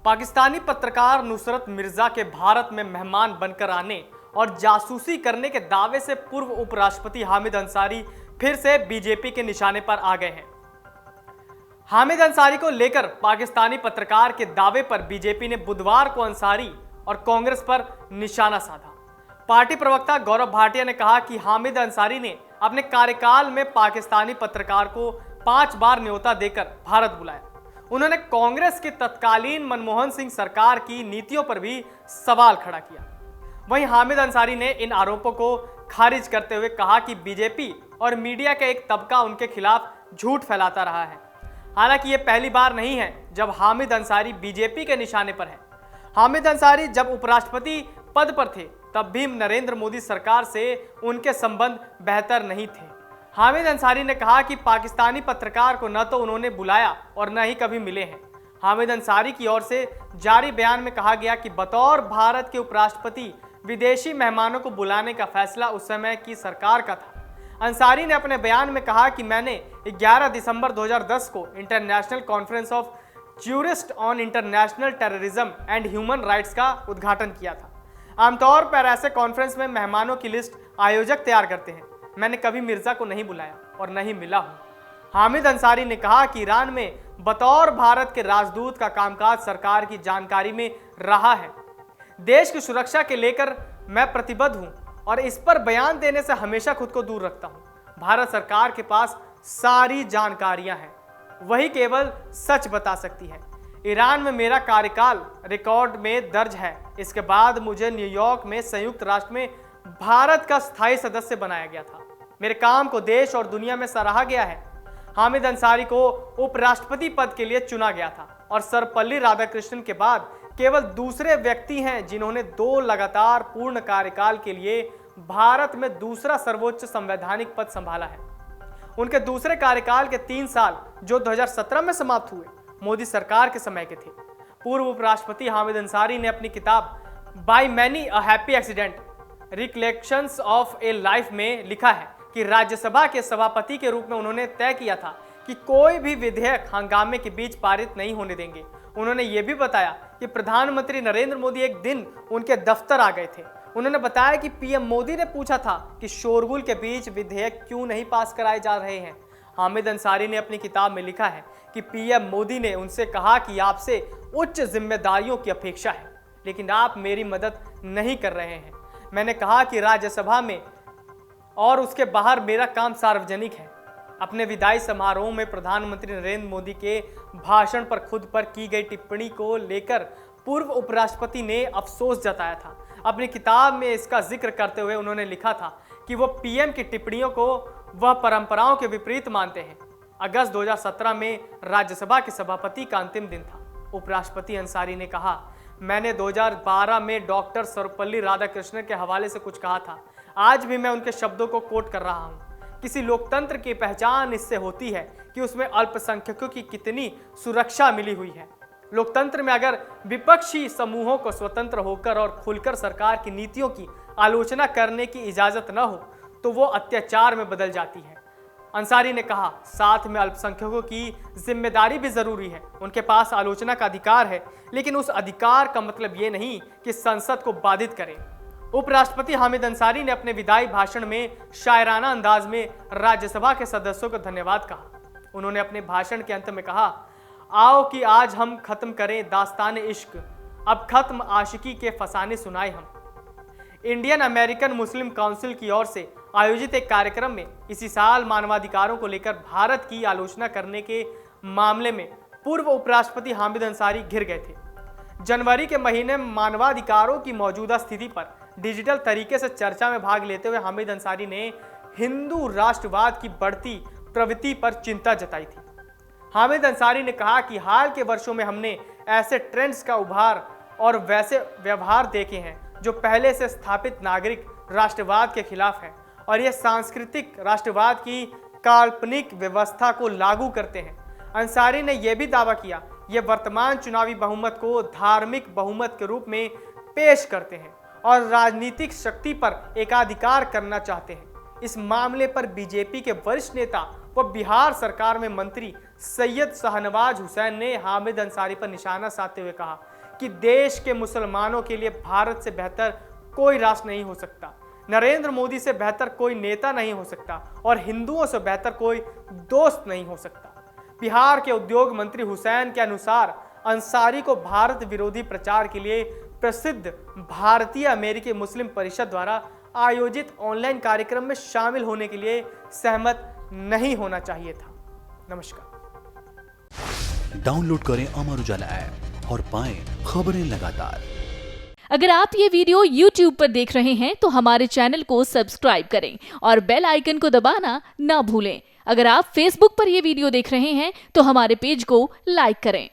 पाकिस्तानी पत्रकार नुसरत मिर्जा के भारत में मेहमान बनकर आने और जासूसी करने के दावे से पूर्व उपराष्ट्रपति हामिद अंसारी फिर से बीजेपी के निशाने पर आ गए हैं। हामिद अंसारी को लेकर पाकिस्तानी पत्रकार के दावे पर बीजेपी ने बुधवार को अंसारी और कांग्रेस पर निशाना साधा। पार्टी प्रवक्ता गौरव भाटिया ने कहा कि हामिद अंसारी ने अपने कार्यकाल में पाकिस्तानी पत्रकार को 5 बार न्योता देकर भारत बुलाया। उन्होंने कांग्रेस की तत्कालीन मनमोहन सिंह सरकार की नीतियों पर भी सवाल खड़ा किया। वहीं हामिद अंसारी ने इन आरोपों को खारिज करते हुए कहा कि बीजेपी और मीडिया का एक तबका उनके खिलाफ झूठ फैलाता रहा है। हालांकि ये पहली बार नहीं है जब हामिद अंसारी बीजेपी के निशाने पर है। हामिद अंसारी जब उपराष्ट्रपति पद पर थे तब भी नरेंद्र मोदी सरकार से उनके संबंध बेहतर नहीं थे। हामिद अंसारी ने कहा कि पाकिस्तानी पत्रकार को न तो उन्होंने बुलाया और न ही कभी मिले हैं। हामिद अंसारी की ओर से जारी बयान में कहा गया कि बतौर भारत के उपराष्ट्रपति विदेशी मेहमानों को बुलाने का फैसला उस समय की सरकार का था। अंसारी ने अपने बयान में कहा कि मैंने 11 दिसंबर 2010 को international conference of jurist on international terrorism and human rights का उद्घाटन किया था। आमतौर पर ऐसे कॉन्फ्रेंस में मेहमानों की लिस्ट आयोजक तैयार करते हैं। मैंने कभी मिर्जा को नहीं बुलाया और नहीं मिला हूं। हामिद अंसारी ने कहा कि ईरान में बतौर भारत के राजदूत का कामकाज सरकार की जानकारी में रहा है। देश की सुरक्षा के लेकर मैं प्रतिबद्ध हूं और इस पर बयान देने से हमेशा खुद को दूर रखता हूं। भारत सरकार के पास सारी जानकारियां हैं, वही केवल सच बता सकती है। ईरान में मेरा कार्यकाल रिकॉर्ड में दर्ज है। इसके बाद मुझे न्यूयॉर्क में संयुक्त राष्ट्र में भारत का स्थायी सदस्य बनाया गया था। मेरे काम को देश और दुनिया में सराहा गया है। हामिद अंसारी को उपराष्ट्रपति पद के लिए चुना गया था और सर्वपल्ली राधाकृष्णन के बाद केवल दूसरे व्यक्ति हैं जिन्होंने 2 लगातार पूर्ण कार्यकाल के लिए भारत में दूसरा सर्वोच्च संवैधानिक पद संभाला है। उनके दूसरे कार्यकाल के 3 साल जो 2017 में समाप्त हुए मोदी सरकार के समय के थे। पूर्व उपराष्ट्रपति हामिद अंसारी ने अपनी किताब by many a happy accident recollections of A life में लिखा है कि राज्यसभा के सभापति के रूप में उन्होंने तय किया था कि कोई भी विधेयक हंगामे के बीच पारित नहीं होने देंगे। उन्होंने ये भी बताया कि प्रधानमंत्री नरेंद्र मोदी एक दिन उनके दफ्तर आ गए थे। उन्होंने बताया कि पीएम मोदी ने पूछा था कि शोरगुल के बीच विधेयक क्यों नहीं पास कराए जा रहे हैं। हामिद अंसारी ने अपनी किताब में लिखा है कि पीएम मोदी ने उनसे कहा कि आपसे उच्च जिम्मेदारियों की अपेक्षा है, लेकिन आप मेरी मदद नहीं कर रहे हैं। मैंने कहा कि राज्यसभा में और उसके बाहर मेरा काम सार्वजनिक है। अपने विदाई समारोह में प्रधानमंत्री नरेंद्र मोदी के भाषण पर खुद पर की गई टिप्पणी को लेकर पूर्व उपराष्ट्रपति ने अफसोस जताया था। अपनी किताब में इसका जिक्र करते हुए उन्होंने लिखा था कि वो पीएम की टिप्पणियों को वह परंपराओं के विपरीत मानते हैं। अगस्त 2017 में राज्यसभा के सभापति का अंतिम दिन था। उपराष्ट्रपति अंसारी ने कहा, मैंने 2012 में डॉक्टर सर्वपल्ली राधाकृष्णन के हवाले से कुछ कहा था। आज भी मैं उनके शब्दों को कोट कर रहा हूँ। किसी लोकतंत्र की पहचान इससे होती है कि उसमें अल्पसंख्यकों की कितनी सुरक्षा मिली हुई है। लोकतंत्र में अगर विपक्षी समूहों को स्वतंत्र होकर और खुलकर सरकार की नीतियों की आलोचना करने की इजाजत न हो तो वो अत्याचार में बदल जाती है। अंसारी ने कहा, साथ में अल्पसंख्यकों की जिम्मेदारी भी जरूरी है। उनके पास आलोचना का अधिकार है, लेकिन उस अधिकार का मतलब ये नहीं कि संसद को बाधित करें। उपराष्ट्रपति हामिद अंसारी ने अपने विदाई भाषण में शायराना अंदाज में राज्यसभा के सदस्यों को धन्यवाद कहा। उन्होंने अपने भाषण के अंत में कहा, आओ कि आज हम खत्म करें दास्तान इश्क, अब खत्म आशिकी के फसाने सुनाए हम। इंडियन अमेरिकन मुस्लिम काउंसिल की ओर से आयोजित एक कार्यक्रम में इसी साल मानवाधिकारों को लेकर भारत की आलोचना करने के मामले में पूर्व उपराष्ट्रपति हामिद अंसारी घिर गए थे। जनवरी के महीने में मानवाधिकारों की मौजूदा स्थिति पर डिजिटल तरीके से चर्चा में भाग लेते हुए हामिद अंसारी ने हिंदू राष्ट्रवाद की बढ़ती प्रवृत्ति पर चिंता जताई थी। हामिद अंसारी ने कहा कि हाल के वर्षों में हमने ऐसे ट्रेंड्स का उभार और वैसे व्यवहार देखे हैं जो पहले से स्थापित नागरिक राष्ट्रवाद के खिलाफ है और यह सांस्कृतिक राष्ट्रवाद की काल्पनिक व्यवस्था को लागू करते हैं। अंसारी ने यह भी दावा किया, ये वर्तमान चुनावी बहुमत को धार्मिक बहुमत के रूप में पेश करते हैं और राजनीतिक शक्ति पर एकाधिकार करना चाहते हैं। इस मामले पर बीजेपी के वरिष्ठ नेता व बिहार सरकार में मंत्री सैयद शाहनवाज हुसैन ने हामिद अंसारी पर निशाना साधते हुए कहा कि देश के मुसलमानों के लिए भारत से बेहतर कोई राष्ट्र नहीं हो सकता, नरेंद्र मोदी से बेहतर कोई नेता नहीं हो सकता और हिंदुओं से बेहतर कोई दोस्त नहीं हो सकता। बिहार के उद्योग मंत्री हुसैन के अनुसार अंसारी को भारत विरोधी प्रचार के लिए प्रसिद्ध भारतीय अमेरिकी मुस्लिम परिषद द्वारा आयोजित ऑनलाइन कार्यक्रम में शामिल होने के लिए सहमत नहीं होना चाहिए था। नमस्कार। डाउनलोड करें अमर उजाला ऐप और पाएं खबरें लगातार। अगर आप ये वीडियो YouTube पर देख रहे हैं तो हमारे चैनल को सब्सक्राइब करें और बेल आइकन को दबाना ना भूलें। अगर आप Facebook पर ये वीडियो देख रहे हैं तो हमारे पेज को लाइक करें।